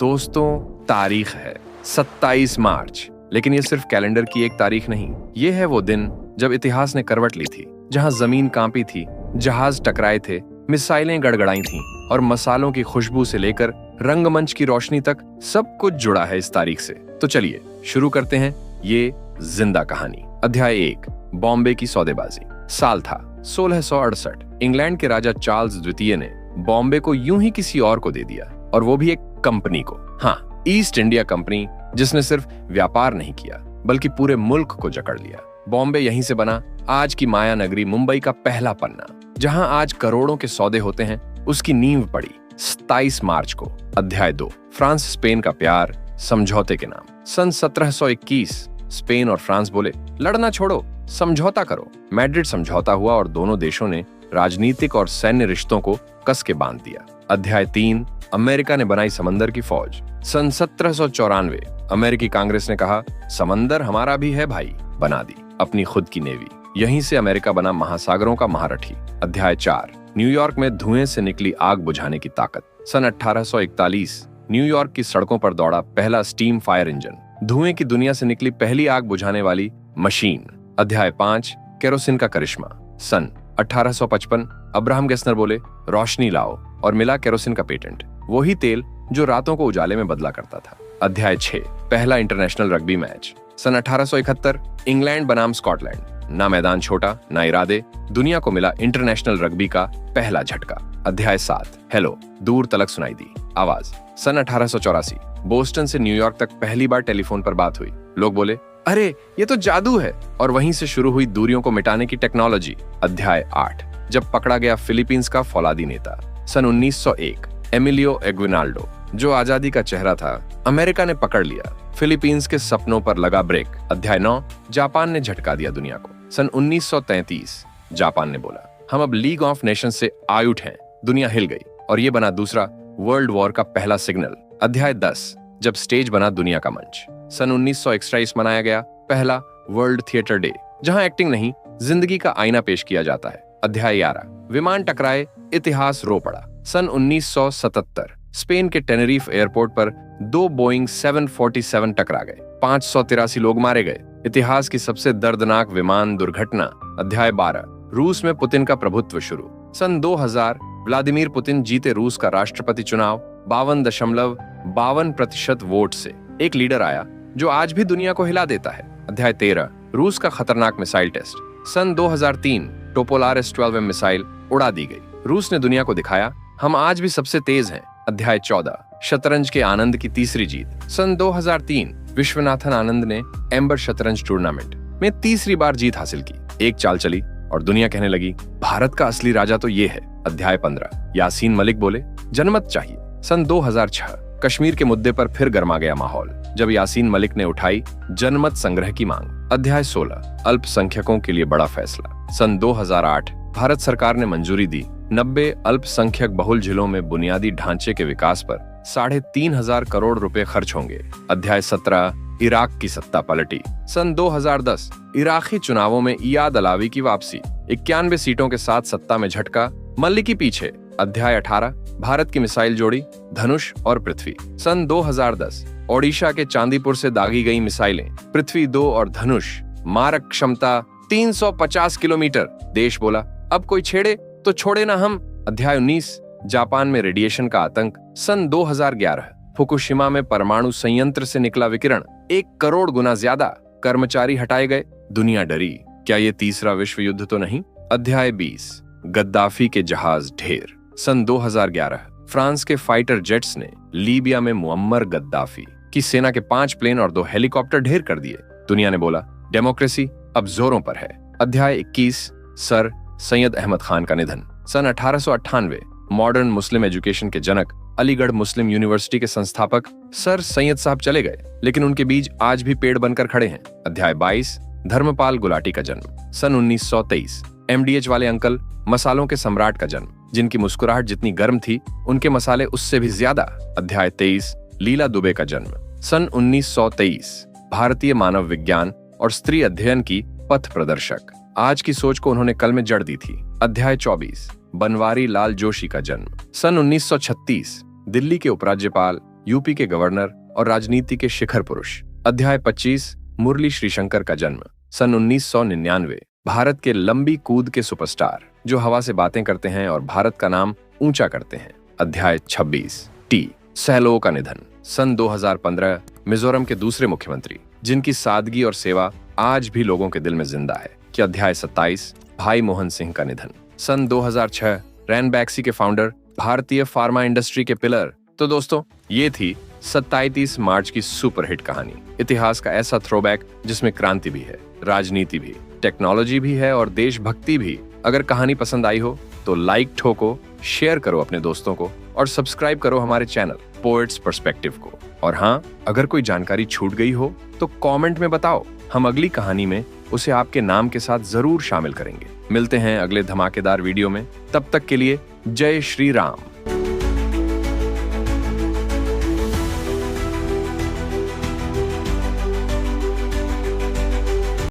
दोस्तों, तारीख है 27 मार्च, लेकिन ये सिर्फ कैलेंडर की एक तारीख नहीं, ये है वो दिन जब इतिहास ने करवट ली थी, जहां जमीन कांपी थी, जहाज टकराए थे, मिसाइलें गड़गड़ाई थीं और मसालों की खुशबू से लेकर रंगमंच की रोशनी तक सब कुछ जुड़ा है इस तारीख से। तो चलिए शुरू करते हैं ये जिंदा कहानी। अध्याय 1, बॉम्बे की सौदेबाजी। साल था 1668। इंग्लैंड के राजा चार्ल्स द्वितीय ने बॉम्बे को यूं ही किसी और को दे दिया, और वो भी एक कंपनी को। हाँ, ईस्ट इंडिया कंपनी, जिसने सिर्फ व्यापार नहीं किया बल्कि पूरे मुल्क को जकड़ लिया। बॉम्बे यहीं से बना आज की माया नगरी मुंबई का पहला पन्ना, जहां आज करोड़ों के सौदे होते हैं। उसकी नींव पड़ी 27 मार्च को। अध्याय 2, फ्रांस स्पेन का प्यार समझौते के नाम। सन 1721 स्पेन और फ्रांस बोले, लड़ना छोड़ो, समझौता करो। मैड्रिड समझौता हुआ और दोनों देशों ने राजनीतिक और सैन्य रिश्तों को कस के बांध दिया। अध्याय 3, अमेरिका ने बनाई समंदर की फौज। सन 1794 अमेरिकी कांग्रेस ने कहा, समंदर हमारा भी है भाई, बना दी अपनी खुद की नेवी। यहीं से अमेरिका बना महासागरों का महारथी। अध्याय 4, न्यूयॉर्क में धुएं से निकली आग बुझाने की ताकत। सन 1841 न्यूयॉर्क की सड़कों पर दौड़ा पहला स्टीम फायर इंजन, धुएं की दुनिया से निकली पहली आग बुझाने वाली मशीन। अध्याय 5, केरोसिन का करिश्मा। सन 1855 अब्राहम गेस्नर बोले, रोशनी लाओ, और मिला केरोसिन का पेटेंट, वही तेल जो रातों को उजाले में बदला करता था। अध्याय 6, पहला इंटरनेशनल रग्बी मैच। सन 1871 इंग्लैंड बनाम स्कॉटलैंड, ना मैदान छोटा ना इरादे, दुनिया को मिला इंटरनेशनल रग्बी का पहला झटका। अध्याय 7, हेलो, दूर तलक सुनाई दी आवाज। सन 1884 बोस्टन से न्यूयॉर्क तक पहली बार टेलीफोन पर बात हुई। लोग बोले, अरे ये तो जादू है, और वहीं से शुरू हुई दूरियों को मिटाने की टेक्नोलॉजी। अध्याय 8, जब पकड़ा गया फिलीपींस का फौलादी नेता। सन 1901 एमिलियो एग्विनाल्डो, जो आजादी का चेहरा था, अमेरिका ने पकड़ लिया। फिलीपींस के सपनों पर लगा ब्रेक। अध्याय 9, जापान ने झटका दिया दुनिया को। सन 1933 जापान ने बोला, हम अब लीग ऑफ नेशंस से आउट हैं। दुनिया हिल गई, और ये बना दूसरा वर्ल्ड वॉर का पहला सिग्नल। अध्याय 10, जब स्टेज बना दुनिया का मंच। सन 1921 मनाया गया पहला वर्ल्ड थिएटर डे, जहां एक्टिंग नहीं, जिंदगी का आईना पेश किया जाता है। अध्याय 11, विमान टकराए, इतिहास रो पड़ा। सन 1977 स्पेन के टेनेरिफ एयरपोर्ट पर 2 बोइंग 747 टकरा गए, 583 लोग मारे गए, इतिहास की सबसे दर्दनाक विमान दुर्घटना। अध्याय 12, रूस में पुतिन का प्रभुत्व शुरू। सन 2000 व्लादिमीर पुतिन जीते रूस का राष्ट्रपति चुनाव 52.52% वोट से। एक लीडर आया जो आज भी दुनिया को हिला देता है। अध्याय 13, रूस का खतरनाक मिसाइल टेस्ट। सन 2003 टोपोलार S-12 मिसाइल उड़ा दी गई। रूस ने दुनिया को दिखाया, हम आज भी सबसे तेज हैं। अध्याय 14, शतरंज के आनंद की तीसरी जीत। सन 2003 विश्वनाथन आनंद ने एम्बर शतरंज टूर्नामेंट में तीसरी बार जीत हासिल की। एक चाल चली और दुनिया कहने लगी, भारत का असली राजा तो ये है। अध्याय 15, यासीन मलिक बोले, जनमत चाहिए। सन 2006 कश्मीर के मुद्दे पर फिर गर्मा गया माहौल, जब यासीन मलिक ने उठाई जनमत संग्रह की मांग। अध्याय 16, अल्पसंख्यकों के लिए बड़ा फैसला। सन 2008 भारत सरकार ने मंजूरी दी 90 अल्पसंख्यक बहुल जिलों में बुनियादी ढांचे के विकास पर 3,500 करोड़ रुपए खर्च होंगे। अध्याय 17, इराक की सत्ता पलटी। सन 2010 इराकी चुनावों में इयाद अलावी की वापसी, 91 सीटों के साथ सत्ता में झटका, मल्लिकी पीछे। अध्याय 18, भारत की मिसाइल जोड़ी धनुष और पृथ्वी। सन 2010 ओडिशा के चांदीपुर से दागी गई मिसाइलें पृथ्वी 2 और धनुष, मारक क्षमता 350 किलोमीटर। देश बोला, अब कोई छेड़े तो छोड़े ना हम। अध्याय 19, जापान में रेडिएशन का आतंक। सन 2011 फुकुशिमा में परमाणु संयंत्र से निकला विकिरण 1 करोड़ गुना ज्यादा, कर्मचारी हटाए गए, दुनिया डरी, क्या ये तीसरा विश्व युद्ध तो नहीं। अध्याय 20, गद्दाफी के जहाज ढेर। सन 2011 फ्रांस के फाइटर जेट्स ने लीबिया में मुअम्मर गद्दाफी की सेना के 5 प्लेन और 2 हेलीकॉप्टर ढेर कर दिए। दुनिया ने बोला, डेमोक्रेसी अब जोरों पर है। अध्याय 21, सर सैयद अहमद खान का निधन। सन 1898 मॉडर्न मुस्लिम एजुकेशन के जनक, अलीगढ़ मुस्लिम यूनिवर्सिटी के संस्थापक सर सैयद साहब चले गए, लेकिन उनके बीज आज भी पेड़ बनकर खड़े हैं। अध्याय 22, धर्मपाल गुलाटी का जन्म। सन 1923 MDH वाले अंकल, मसालों के सम्राट का जन्म, जिनकी मुस्कुराहट जितनी गर्म थी, उनके मसाले उससे भी ज्यादा। अध्याय 23, लीला दुबे का जन्म। सन 1923 भारतीय मानव विज्ञान और स्त्री अध्ययन की पथ प्रदर्शक, आज की सोच को उन्होंने कल में जड़ दी थी। अध्याय 24, बनवारी लाल जोशी का जन्म। सन 1936 दिल्ली के उपराज्यपाल यूपी के गवर्नर और राजनीति के शिखर पुरुष। अध्याय 25, मुरली श्रीशंकर का जन्म। सन 1999। भारत के लंबी कूद के सुपरस्टार जो हवा से बातें करते हैं और भारत का नाम ऊंचा करते हैं। अध्याय 26, टी सहलोव का निधन। सन 2015। मिजोरम के दूसरे मुख्यमंत्री जिनकी सादगी और सेवा आज भी लोगों के दिल में जिंदा है। कि अध्याय 27, भाई मोहन सिंह का निधन। सन 2006। रैनबैक्सी के फाउंडर, भारतीय फार्मा इंडस्ट्री के पिलर। तो दोस्तों, ये थी 27 मार्च की सुपरहिट कहानी। इतिहास का ऐसा थ्रोबैक जिसमें क्रांति भी है, राजनीति भी, टेक्नोलॉजी भी है और देशभक्ति भी। अगर कहानी पसंद आई हो तो लाइक ठोको, शेयर करो अपने दोस्तों को और सब्सक्राइब करो हमारे चैनल पोएट्स पर्सपेक्टिव को। और हाँ, अगर कोई जानकारी छूट गई हो तो कमेंट में बताओ, हम अगली कहानी में उसे आपके नाम के साथ जरूर शामिल करेंगे। मिलते हैं अगले धमाकेदार वीडियो में, तब तक के लिए जय श्री राम।